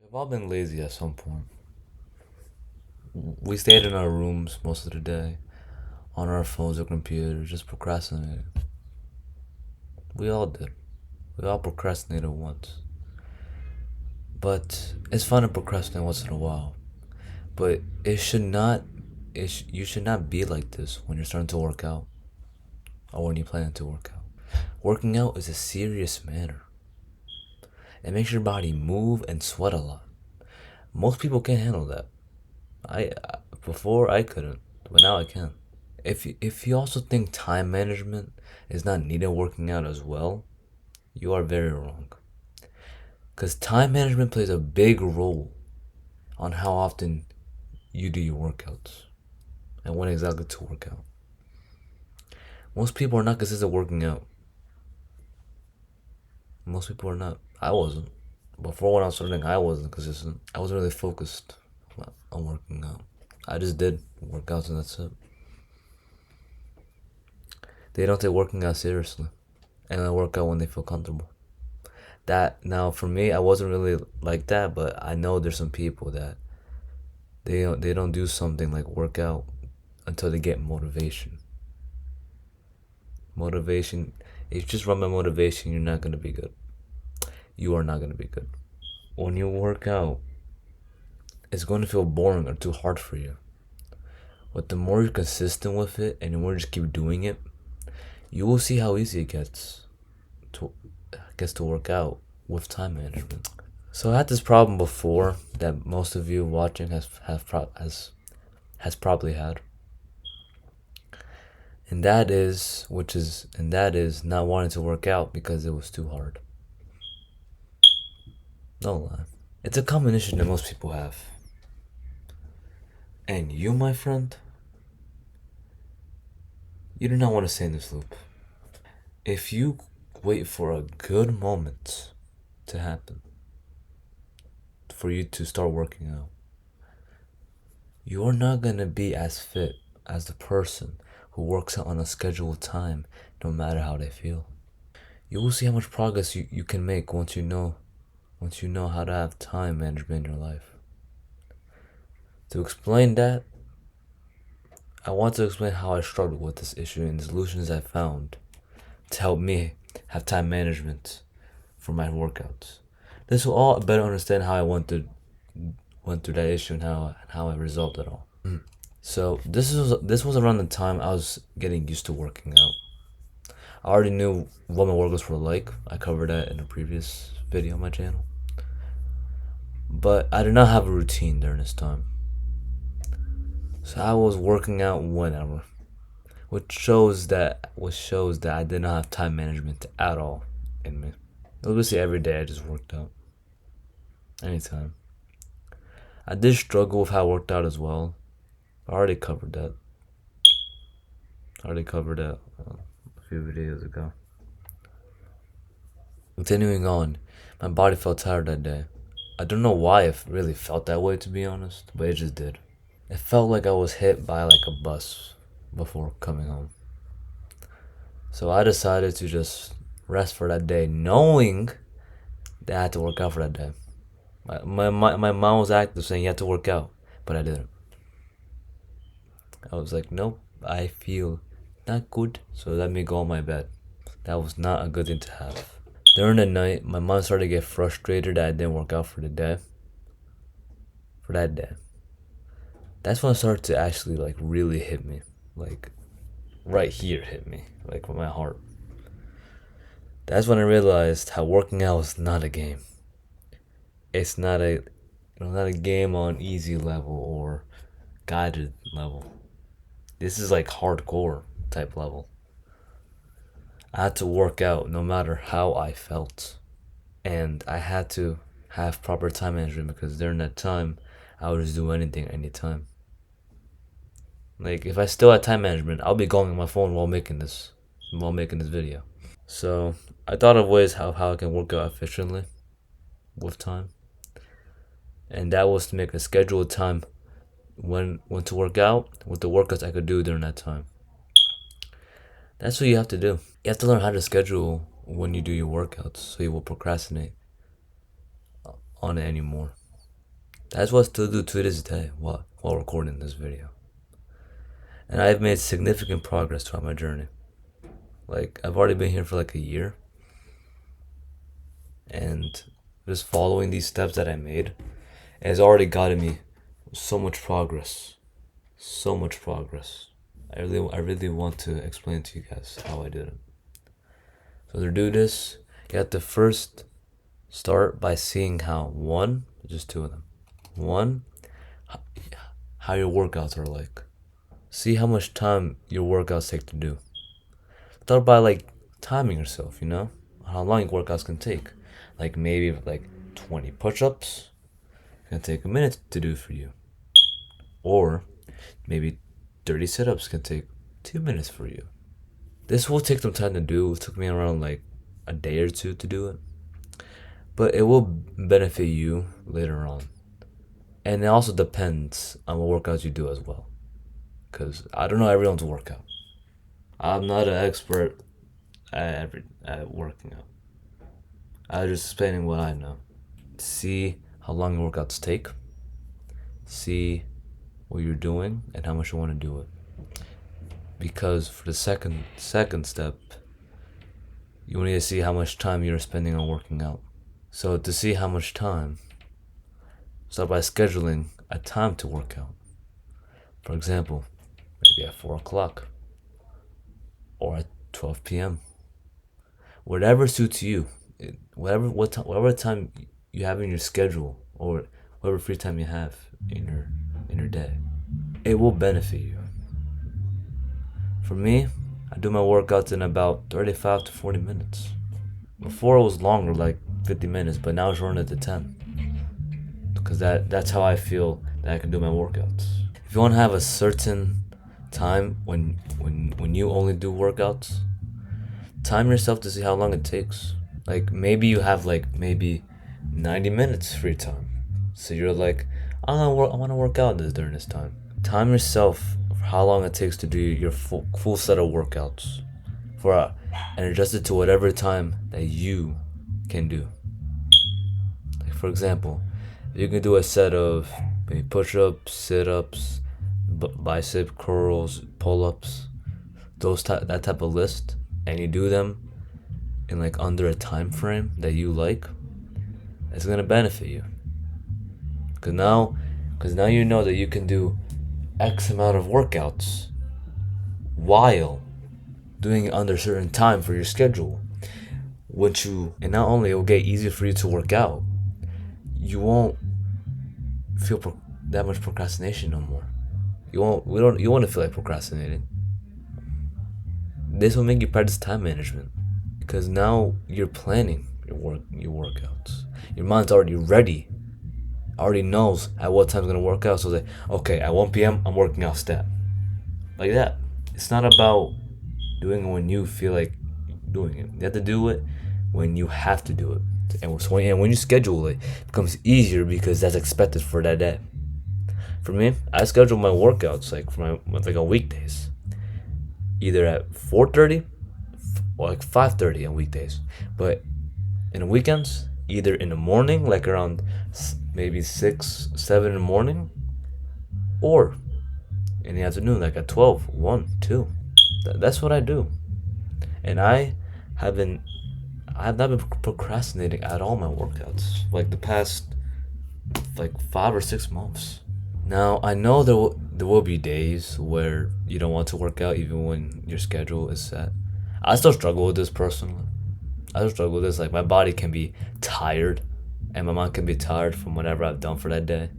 We've all been lazy at some point. We stayed in our rooms most of the day, on our phones or computers, just procrastinating. We all did. We all procrastinated once. But it's fun to procrastinate once in a while. But it should not. You should not be like this when you're starting to work out or when you plan to work out. Working out is a serious matter. It makes your body move and sweat a lot. Most people can't handle that. I before I couldn't, but now I can. If you also think time management is not needed working out as well, you are very wrong. Because time management plays a big role on how often you do your workouts and when exactly to work out. Most people are not consistent working out. Most people are not. I wasn't. Before when I was starting, I wasn't consistent. I wasn't really focused on working out. I just did workouts and that's it. They don't take working out seriously, and I work out when they feel comfortable. That now for me, I wasn't really like that, but I know there's some people that they don't do something like work out until they get motivation. Motivation. If you just run by motivation, you're not gonna be good. You are not gonna be good. When you work out, it's going to feel boring or too hard for you. But the more you're consistent with it and the more you just keep doing it, you will see how easy it to gets to work out with time management. So I had this problem before that most of you watching has probably had, and that is not wanting to work out because it was too hard. No lie, it's a common issue that most people have. And you, my friend, you do not want to stay in this loop. If you wait for a good moment to happen for you to start working out, you're not gonna be as fit as the person who works out on a scheduled time no matter how they feel. You will see how much progress you can make once you know how to have time management in your life. To explain that, I want to explain how I struggled with this issue and the solutions I found to help me have time management for my workouts. This will all better understand how I went through that issue and how I resolved it all. So this was around the time I was getting used to working out. I already knew what my workouts were like. I covered that in a previous video on my channel. But I did not have a routine during this time. So I was working out whenever. Which shows that I did not have time management at all in me. It was basically every day I just worked out. Anytime. I did struggle with how I worked out as well. I already covered that. A few videos ago. Continuing on, my body felt tired that day. I don't know why it really felt that way, to be honest, but it just did. It felt like I was hit by like a bus before coming home. So I decided to just rest for that day, knowing that I had to work out for that day. My mom was active saying you had to work out, but I didn't. I was like, nope, I feel not good, so let me go on my bed. That was not a good thing to have. During the night, my mom started to get frustrated that I didn't work out for the day. For that day. That's when it started to actually like really hit me. Like right here hit me. Like with my heart. That's when I realized how working out is not a game. It's not a game on easy level or guided level. This is like hardcore type level. I had to work out no matter how I felt. And I had to have proper time management because during that time, I would just do anything anytime. Like if I still had time management, I'll be going on my phone while making this video. So I thought of ways how I can work out efficiently with time. And that was to make a scheduled time when to work out with the workouts I could do during that time. That's what you have to do. You have to learn how to schedule when you do your workouts so you will procrastinate on it anymore. That's what I still do to this day while recording this video. And I've made significant progress throughout my journey. Like, I've already been here for like a year, and just following these steps that I made has already gotten me so much progress. So much progress. I really want to explain to you guys how I did it. So to do this, you have to first start by seeing how one, just two of them. One, how your workouts are like. See how much time your workouts take to do. Start by like timing yourself, how long your workouts can take. Like maybe like 20 push-ups can take a minute to do for you. Or maybe 30 sit-ups can take 2 minutes for you. This will take some time to do. It took me around like a day or two to do it. But it will benefit you later on. And it also depends on what workouts you do as well. Because I don't know everyone's workout. I'm not an expert at working out. I'm just explaining what I know. See how long your workouts take. See what you're doing and how much you want to do it. Because for the second step, you need to see how much time you're spending on working out. So to see how much time, start by scheduling a time to work out. For example, maybe at 4 o'clock or at 12 p.m. Whatever suits you, whatever time you have in your schedule or whatever free time you have in your day, it will benefit you. For me, I do my workouts in about 35 to 40 minutes. Before it was longer, like 50 minutes, but now it's running to 10. Because that's how I feel that I can do my workouts. If you want to have a certain time when you only do workouts, time yourself to see how long it takes. Like maybe you have like maybe 90 minutes free time. So you're like, I want to work out during this time. Time yourself for how long it takes to do your full set of workouts, and adjust it to whatever time that you can do. Like for example, you can do a set of maybe push-ups, sit-ups, bicep curls, pull-ups, that type of list, and you do them in like under a time frame that you like. It's gonna benefit you. Cause now you know that you can do X amount of workouts while doing it under a certain time for your schedule. And not only it will get easier for you to work out, you won't feel that much procrastination no more. You won't feel like procrastinating. This will make you practice time management because now you're planning your workouts. Your mind's already ready. Already knows at what time it's gonna work out. So that okay, at 1 p.m. I'm working out step like that. It's not about doing it when you feel like doing it. You have to do it when you have to do it. And when you schedule it, it becomes easier because that's expected for that day. For me, I schedule my workouts like on weekdays, either at 4:30 or like 5:30 on weekdays. But in the weekends, either in the morning, like around maybe 6, 7 in the morning, or in the afternoon, like at 12, 1, 2. That's what I do. And I have not been procrastinating at all my workouts like the past like 5 or 6 months. Now I know there will be days where you don't want to work out even when your schedule is set. I still struggle with this personally. Like my body can be tired and my mind can be tired from whatever I've done for that day.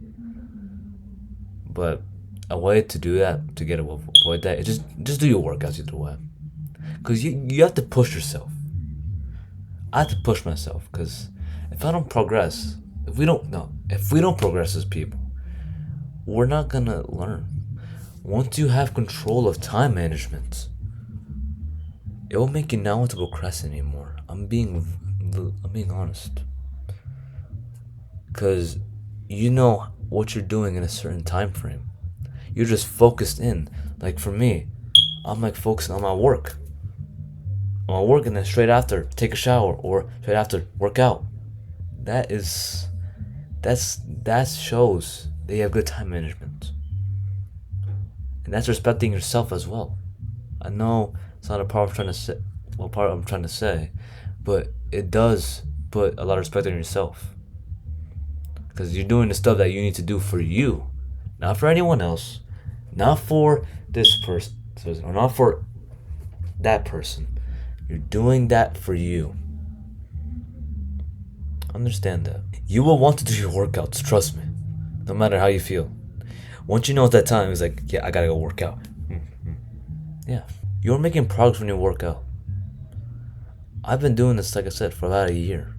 But a way to do that, to avoid that, is just do your workouts either way. Cause you have to push yourself. I have to push myself because if we don't progress as people, we're not gonna learn. Once you have control of time management, it will make you not want to procrastinate anymore. I'm being honest. Cause you know what you're doing in a certain time frame. You're just focused in. Like for me, I'm like focusing on my work. And then straight after take a shower or straight after work out. That is That shows that you have good time management, and that's respecting yourself as well. I know it's not a part I'm trying to say. Well, part I'm trying to say, but it does put a lot of respect on yourself because you're doing the stuff that you need to do for you, not for anyone else, not for this person, or not for that person. You're doing that for you. Understand that. You will want to do your workouts, trust me, no matter how you feel. Once you know it's that time, it's like, yeah, I gotta go work out. Yeah. You're making progress when you work out. I've been doing this, like I said, for about a year.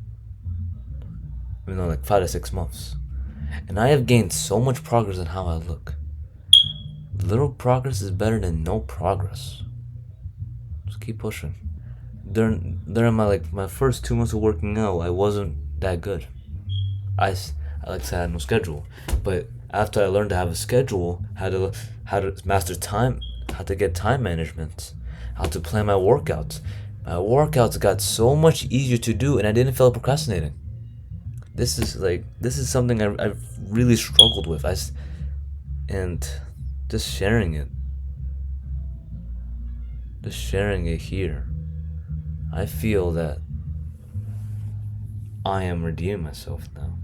Like 5 to 6 months. And I have gained so much progress in how I look. Little progress is better than no progress. Just keep pushing. During my first 2 months of working out, I wasn't that good. I like I said, I had no schedule. But after I learned to have a schedule, how to master time, how to get time management, how to plan my workouts got so much easier to do, and I didn't feel like procrastinating. This is something I've really struggled with. And just sharing it here, I feel that I am redeeming myself now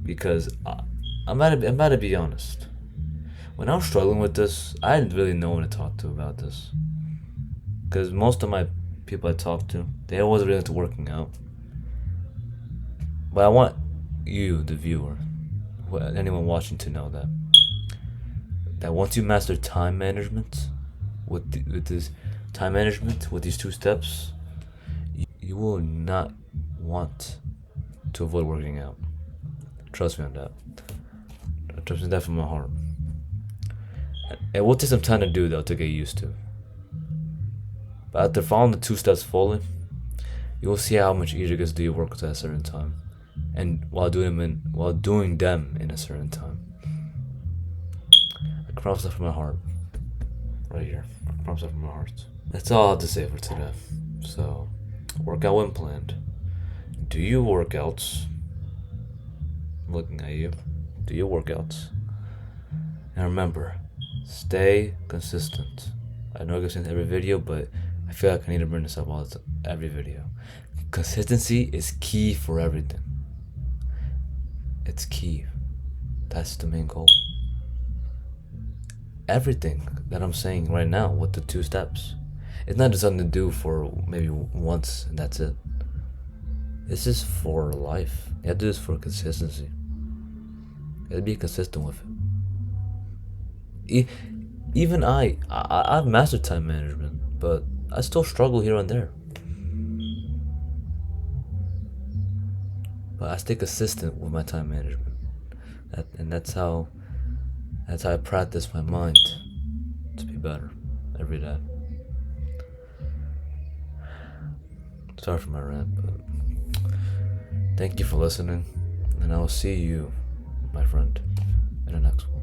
because I'm about to be honest. When I was struggling with this, I didn't really know one to talk to about this because most of my people I talked to, they wasn't really into working out. But I want you, the viewer, anyone watching, to know that once you master time management with this time management with these 2 steps, you will not want to avoid working out. Trust me on that. Trust me that from my heart. It will take some time to do though to get used to. But after following the 2 steps fully, you will see how much easier it gets to do your workouts at a certain time, and while doing them in a certain time. I promise that from my heart, right here. I promise that from my heart. That's all I have to say for today. So, workout when planned. Do your workouts. I'm looking at you. Do your workouts. And remember, stay consistent. I know I go into every video, but I feel like I need to bring this up every video. Consistency is key for everything. It's key. That's the main goal. Everything that I'm saying right now with the 2 steps, it's not just something to do for maybe once and that's it. This is for life. You have to do this for consistency. You have to be consistent with it. Even I've mastered time management, but I still struggle here and there. But I stay consistent with my time management, and that's how I practice my mind to be better every day. Sorry for my rant, but thank you for listening, and I will see you, my friend, in the next one.